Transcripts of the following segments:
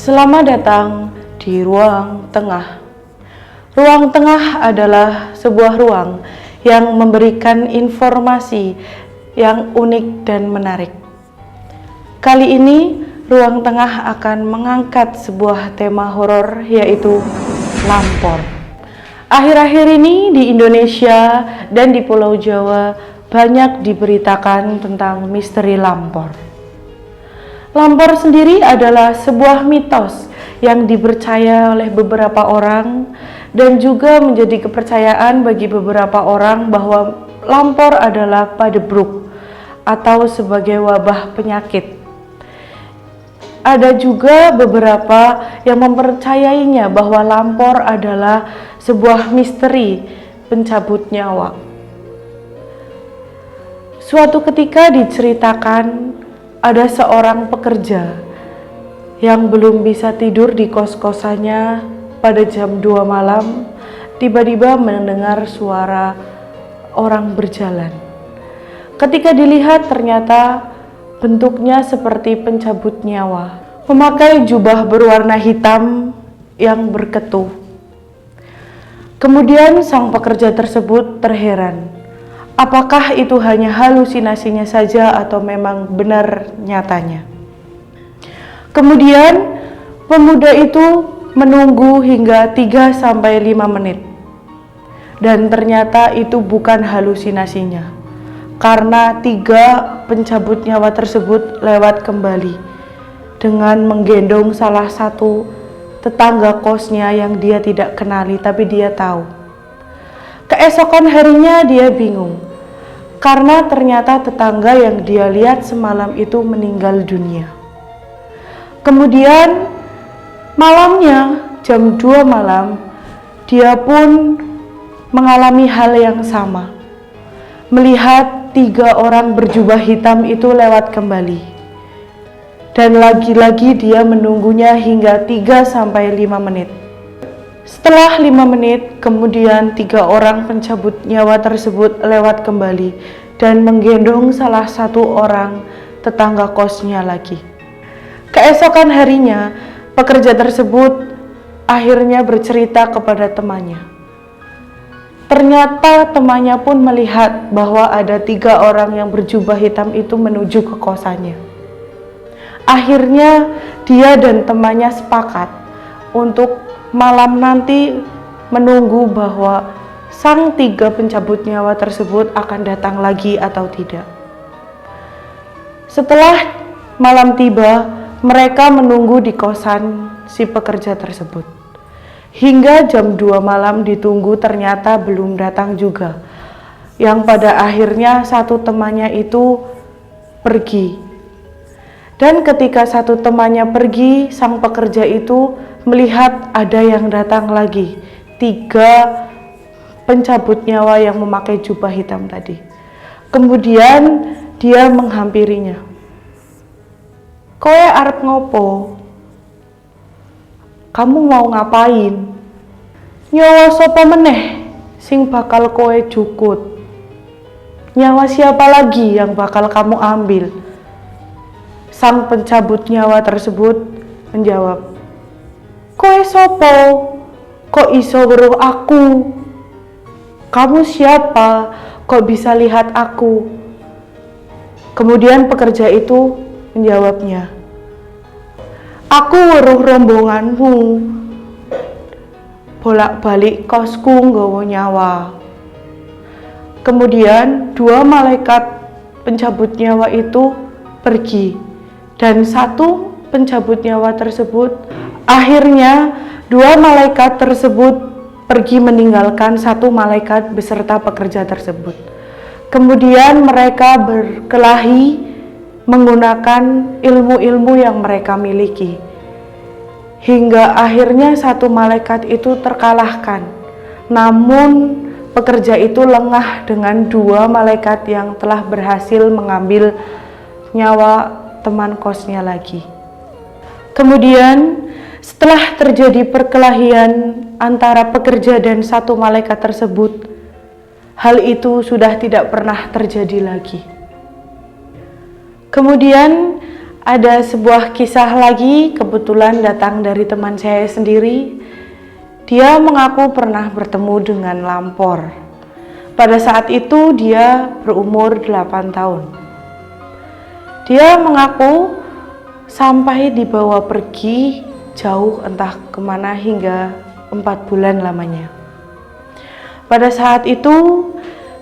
Selamat datang di ruang tengah. Ruang tengah adalah sebuah ruang yang memberikan informasi yang unik dan menarik. Kali ini, ruang tengah akan mengangkat sebuah tema horor, yaitu lampor. Akhir-akhir ini di Indonesia dan di Pulau Jawa banyak diberitakan tentang misteri lampor. Lampor sendiri adalah sebuah mitos yang dipercaya oleh beberapa orang dan juga menjadi kepercayaan bagi beberapa orang bahwa lampor adalah padebruk atau sebagai wabah penyakit. Ada juga beberapa yang mempercayainya bahwa lampor adalah sebuah misteri pencabut nyawa. Suatu ketika diceritakan ada seorang pekerja yang belum bisa tidur di kos-kosannya pada jam 2 malam, tiba-tiba mendengar suara orang berjalan. Ketika dilihat ternyata bentuknya seperti pencabut nyawa, memakai jubah berwarna hitam yang berketu. Kemudian sang pekerja tersebut terheran. Apakah itu hanya halusinasinya saja atau memang benar nyatanya? Kemudian pemuda itu menunggu hingga 3-5 menit. Dan ternyata itu bukan halusinasinya. Karena 3 pencabut nyawa tersebut lewat kembali dengan menggendong salah satu tetangga kosnya yang dia tidak kenali tapi dia tahu. Keesokan harinya dia bingung, karena ternyata tetangga yang dia lihat semalam itu meninggal dunia. Kemudian malamnya jam 2 malam, dia pun mengalami hal yang sama. Melihat 3 orang berjubah hitam itu lewat kembali. Dan lagi-lagi dia menunggunya hingga 3-5 menit. Setelah 5 menit, kemudian 3 orang pencabut nyawa tersebut lewat kembali dan menggendong salah satu orang tetangga kosnya lagi. Keesokan harinya, pekerja tersebut akhirnya bercerita kepada temannya. Ternyata temannya pun melihat bahwa ada 3 orang yang berjubah hitam itu menuju ke kosannya. Akhirnya dia dan temannya sepakat untuk malam nanti menunggu bahwa sang 3 pencabut nyawa tersebut akan datang lagi atau tidak. Setelah malam tiba, mereka menunggu di kosan si pekerja tersebut. Hingga jam 2 malam ditunggu, ternyata belum datang juga. Yang pada akhirnya satu temannya itu pergi. Dan ketika satu temannya pergi, sang pekerja itu melihat ada yang datang lagi, 3 pencabut nyawa yang memakai jubah hitam tadi. Kemudian dia menghampirinya. "Koe arep ngopo? Kamu mau ngapain? Nyawa sapa meneh sing bakal koe jukut? Nyawa siapa lagi yang bakal kamu ambil?" Sang pencabut nyawa tersebut menjawab, "Koe sopo? Kok iso weruh aku? Kamu siapa? Kok bisa lihat aku?" Kemudian pekerja itu menjawabnya, "Aku weruh rombonganmu bolak-balik kosku nggawa nyawa." Kemudian 2 malaikat pencabut nyawa itu pergi, dan 1 pencabut nyawa tersebut akhirnya 2 malaikat tersebut pergi meninggalkan 1 malaikat beserta pekerja tersebut. Kemudian mereka berkelahi menggunakan ilmu-ilmu yang mereka miliki. Hingga akhirnya 1 malaikat itu terkalahkan. Namun pekerja itu lengah dengan 2 malaikat yang telah berhasil mengambil nyawa teman kosnya lagi. Kemudian setelah terjadi perkelahian antara pekerja dan 1 malaikat tersebut, hal itu sudah tidak pernah terjadi lagi. Kemudian Ada sebuah kisah lagi kebetulan datang dari teman saya sendiri. Dia mengaku pernah bertemu dengan Lampor. Pada saat itu dia berumur 8 tahun. Dia mengaku sampai dibawa pergi jauh entah kemana hingga 4 bulan lamanya. Pada saat itu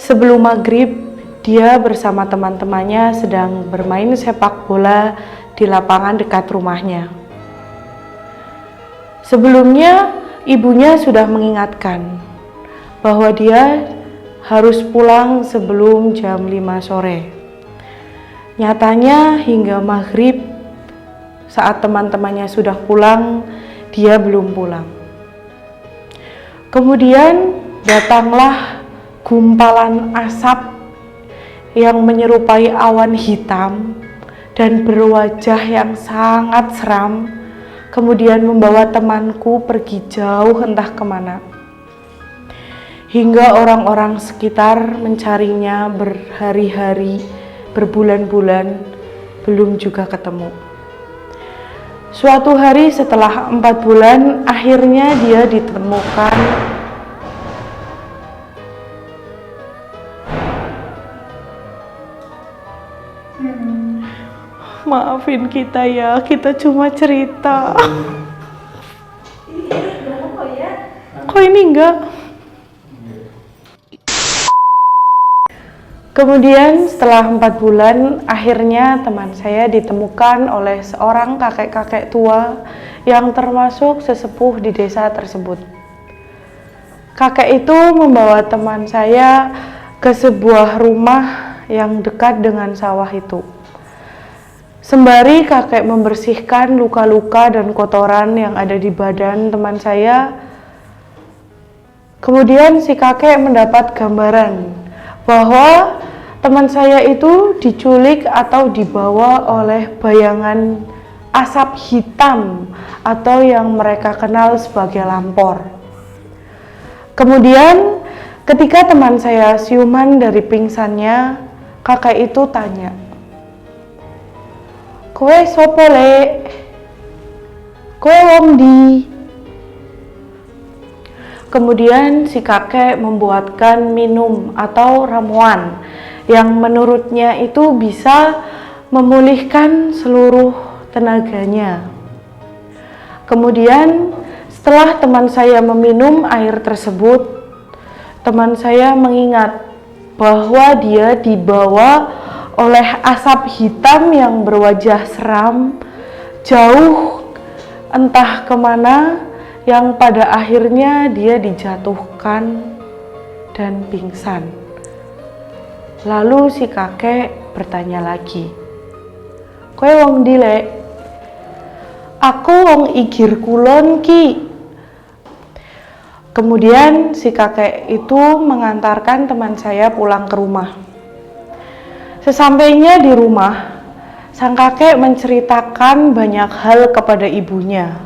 sebelum maghrib dia bersama teman-temannya sedang bermain sepak bola di lapangan dekat rumahnya. Sebelumnya ibunya sudah mengingatkan bahwa dia harus pulang sebelum jam 5 sore. Nyatanya hingga maghrib saat teman-temannya sudah pulang, dia belum pulang. Kemudian datanglah gumpalan asap yang menyerupai awan hitam dan berwajah yang sangat seram, kemudian membawa temanku pergi jauh entah kemana. Hingga orang-orang sekitar mencarinya berhari-hari, berbulan-bulan, belum juga ketemu. Suatu hari setelah 4 bulan, akhirnya dia ditemukan. Maafin kita ya, kita cuma cerita. Kok ini enggak? Kemudian setelah 4 bulan, akhirnya teman saya ditemukan oleh seorang kakek-kakek tua yang termasuk sesepuh di desa tersebut. Kakek itu membawa teman saya ke sebuah rumah yang dekat dengan sawah itu. Sembari kakek membersihkan luka-luka dan kotoran yang ada di badan teman saya, kemudian si kakek mendapat gambaran bahwa teman saya itu diculik atau dibawa oleh bayangan asap hitam atau yang mereka kenal sebagai Lampor. Kemudian ketika teman saya siuman dari pingsannya, kakek itu tanya, "Kowe sopo le? Kowe wong di?" Kemudian si kakek membuatkan minum atau ramuan yang menurutnya itu bisa memulihkan seluruh tenaganya. Kemudian setelah teman saya meminum air tersebut, teman saya mengingat bahwa dia dibawa oleh asap hitam yang berwajah seram jauh entah kemana, yang pada akhirnya dia dijatuhkan dan pingsan. Lalu si kakek bertanya lagi, "Kowe wong ndi lek?" "Aku wong Igir Kulon ki." Kemudian si kakek itu mengantarkan teman saya pulang ke rumah. Sesampainya di rumah, sang kakek menceritakan banyak hal kepada ibunya,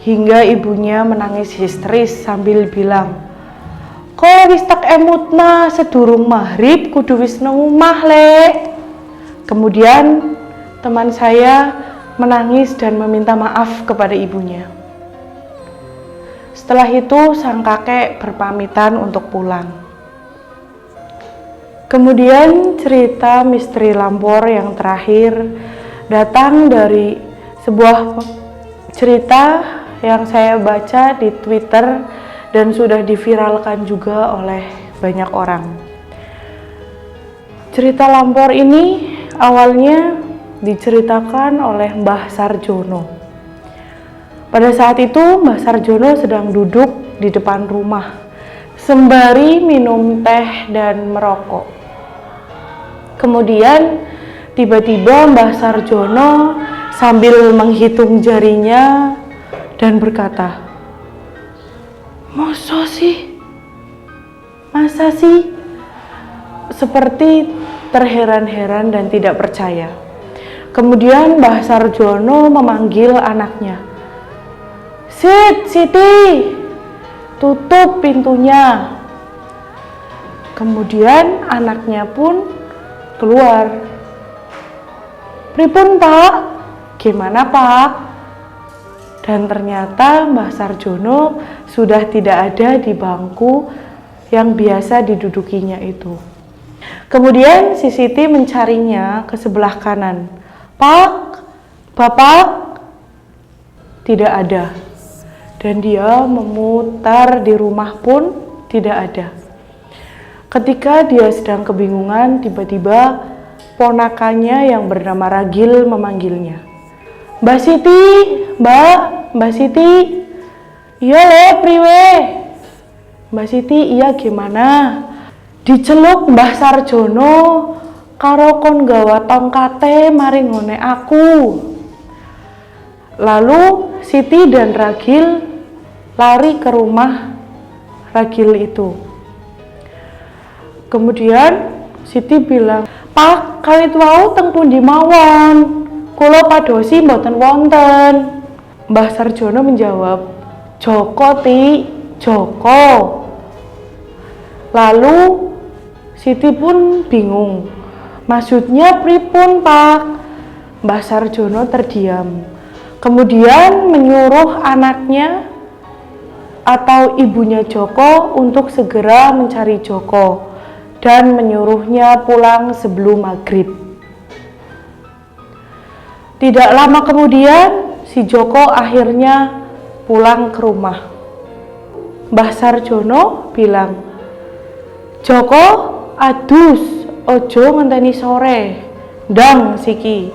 hingga ibunya menangis histeris sambil bilang, "Kok wis tak emutna sedurung maghrib kudu wis nang omah lek." Kemudian teman saya menangis dan meminta maaf kepada ibunya. Setelah itu sang kakek berpamitan untuk pulang. Kemudian cerita misteri Lampor yang terakhir datang dari sebuah cerita yang saya baca di Twitter dan sudah diviralkan juga oleh banyak orang. Cerita Lampor ini awalnya diceritakan oleh Mbah Sarjono. Pada saat itu Mbah Sarjono sedang duduk di depan rumah sembari minum teh dan merokok. Kemudian tiba-tiba Mbah Sarjono sambil menghitung jarinya dan berkata, "Masa sih? Masa sih?" Seperti terheran-heran dan tidak percaya. Kemudian Mbah Sarjono memanggil anaknya, Siti, tutup pintunya." Kemudian anaknya pun keluar. "Pripun Pak?" "Gimana Pak?" Dan ternyata Mbah Sarjono sudah tidak ada di bangku yang biasa didudukinya itu. Kemudian si Siti mencarinya ke sebelah kanan. "Pak, Bapak?" Tidak ada. Dan dia memutar di rumah pun tidak ada. Ketika dia sedang kebingungan, tiba-tiba ponakannya yang bernama Ragil memanggilnya. "Mbak Siti, Mbak Siti." "Iya le, priwe?" "Mbak Siti, iya gimana?" "Diceluk Mbah Sarjono karo kon gawa tongkate mari ngone aku." Lalu Siti dan Ragil lari ke rumah Ragil itu. Kemudian Siti bilang, "Pak, kawit wau teng pundi mawon? Kula padosi mboten wonten." Mbah Sarjono menjawab, "Joko Ti, Joko." Lalu Siti pun bingung. "Maksudnya pripun Pak?" Mbah Sarjono terdiam. Kemudian menyuruh anaknya atau ibunya Joko untuk segera mencari Joko dan menyuruhnya pulang sebelum maghrib. Tidak lama kemudian si Joko akhirnya pulang ke rumah. Mbah Sarjono bilang, "Joko, adus, ojo ngenteni sore, ndang siki."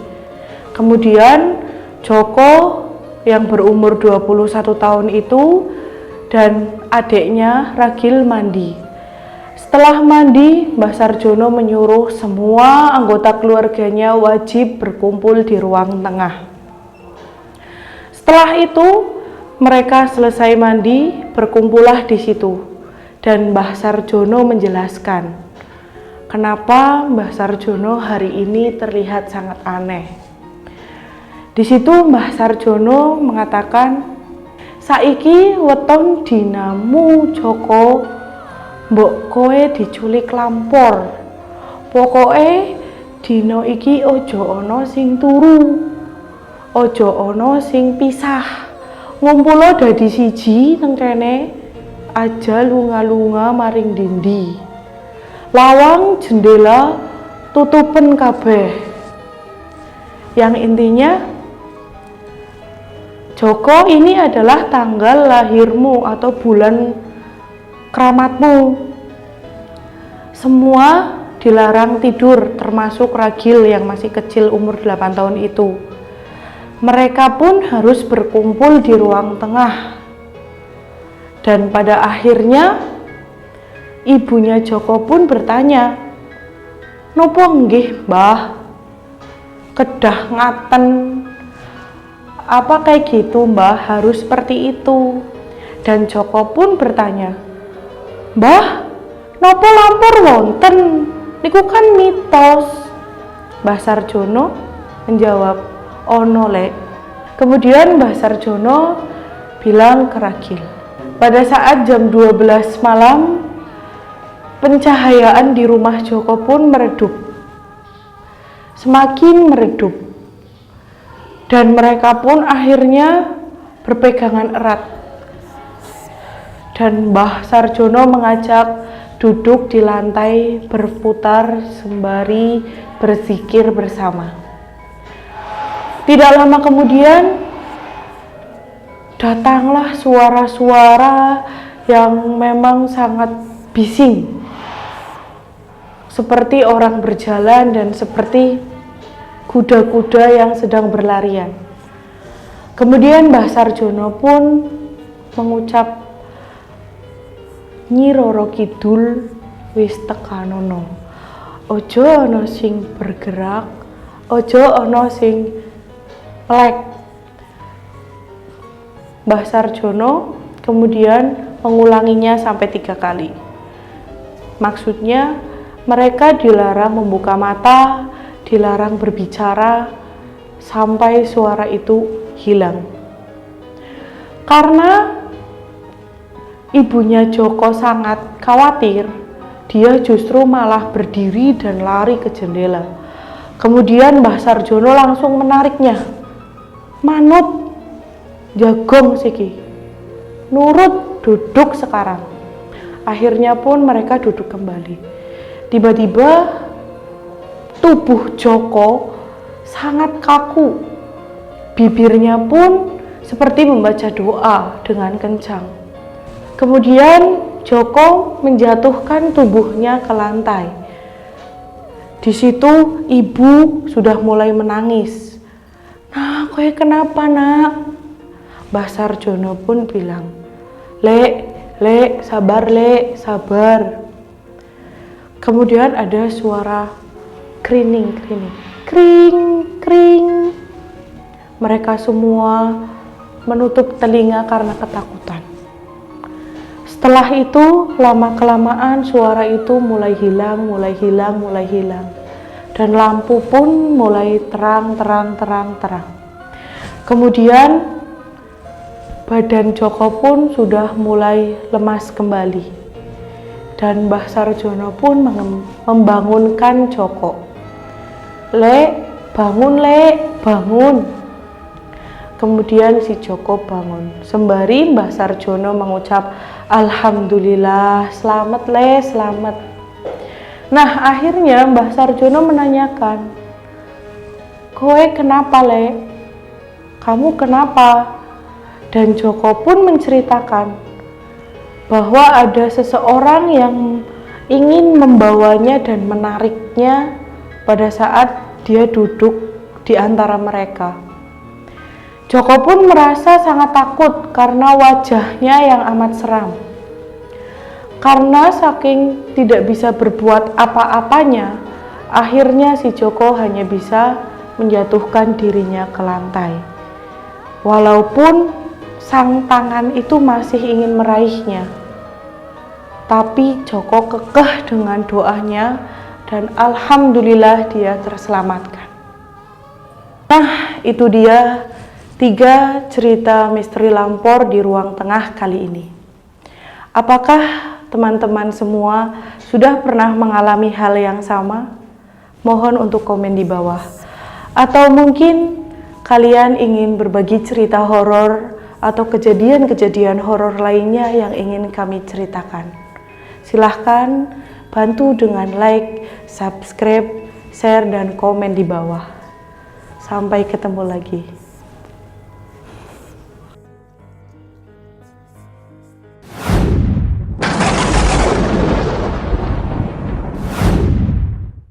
Kemudian Joko yang berumur 21 tahun itu dan adiknya Ragil mandi. Setelah mandi, Mbah Sarjono menyuruh semua anggota keluarganya wajib berkumpul di ruang tengah. Setelah itu, mereka selesai mandi, berkumpullah di situ. Dan Mbah Sarjono menjelaskan, kenapa Mbah Sarjono hari ini terlihat sangat aneh. Di situ Mbah Sarjono mengatakan, "Saiki weton dinamu Joko, mbok kowe diculik lampor. Pokoke dina iki ojo ana sing turu, ojo ana sing pisah. Ngumpulo dadi siji nang kene, aja lunga-lunga maring dindi. Lawang jendela tutupen kabeh." Yang intinya, Joko, ini adalah tanggal lahirmu atau bulan keramatmu. Semua dilarang tidur, termasuk Ragil yang masih kecil umur 8 tahun itu. Mereka pun harus berkumpul di ruang tengah. Dan pada akhirnya ibunya Joko pun bertanya, "Nopo nggih, Mbah? Kedah ngaten. Apa kayak gitu Mbah, harus seperti itu?" Dan Joko pun bertanya, "Mbah, nopo lampor wonten? Niku kan mitos." Mbah Sarjono menjawab, "Ono lek." Kemudian Mbah Sarjono bilang ke Ragil. Pada saat jam 12 malam, pencahayaan di rumah Joko pun meredup. Semakin meredup. Dan mereka pun akhirnya berpegangan erat. Dan Mbah Sarjono mengajak duduk di lantai berputar sembari berzikir bersama. Tidak lama kemudian datanglah suara-suara yang memang sangat bising, seperti orang berjalan dan seperti kuda-kuda yang sedang berlarian. Kemudian Mbah Sarjono pun mengucap, "Nyi Roro Kidul wis tekanono. Ojo ana sing bergerak, ojo ana sing melek." Mbah Sarjono kemudian mengulanginya sampai 3 kali. Maksudnya mereka dilarang membuka mata, dilarang berbicara sampai suara itu hilang. Karena ibunya Joko sangat khawatir, dia justru malah berdiri dan lari ke jendela. Kemudian Mbah Sarjono langsung menariknya. manut jagong siki, nurut duduk sekarang. Akhirnya pun mereka duduk kembali. Tiba-tiba tubuh Joko sangat kaku, bibirnya pun seperti membaca doa dengan kencang. Kemudian Joko menjatuhkan tubuhnya ke lantai. Di situ ibu sudah mulai menangis. "Nah, kowe kenapa, Nak?" Mbah Sarjono pun bilang, Lek, sabar, Lek, sabar." Kemudian ada suara kering. Mereka semua menutup telinga karena ketakutan. Setelah itu, lama-kelamaan suara itu mulai hilang. Dan lampu pun mulai terang. Kemudian, badan Joko pun sudah mulai lemas kembali. Dan Mbah Sarjono pun membangunkan Joko. "Lek, bangun. Kemudian si Joko bangun. Sembari Mbah Sarjono mengucap, "Alhamdulillah, selamat Le, selamat." Nah, akhirnya Mbah Sarjono menanyakan, "Kowe kenapa Le? Kamu kenapa?" Dan Joko pun menceritakan bahwa ada seseorang yang ingin membawanya dan menariknya pada saat dia duduk di antara mereka. Joko pun merasa sangat takut karena wajahnya yang amat seram. Karena saking tidak bisa berbuat apa-apanya, akhirnya si Joko hanya bisa menjatuhkan dirinya ke lantai. Walaupun sang tangan itu masih ingin meraihnya, tapi Joko kekeh dengan doanya dan alhamdulillah dia terselamatkan. Nah, itu dia 3 cerita misteri Lampor di Ruang Tengah kali ini. Apakah teman-teman semua sudah pernah mengalami hal yang sama? Mohon untuk komen di bawah. Atau mungkin kalian ingin berbagi cerita horor atau kejadian-kejadian horor lainnya yang ingin kami ceritakan. Silahkan bantu dengan like, subscribe, share, dan komen di bawah. Sampai ketemu lagi.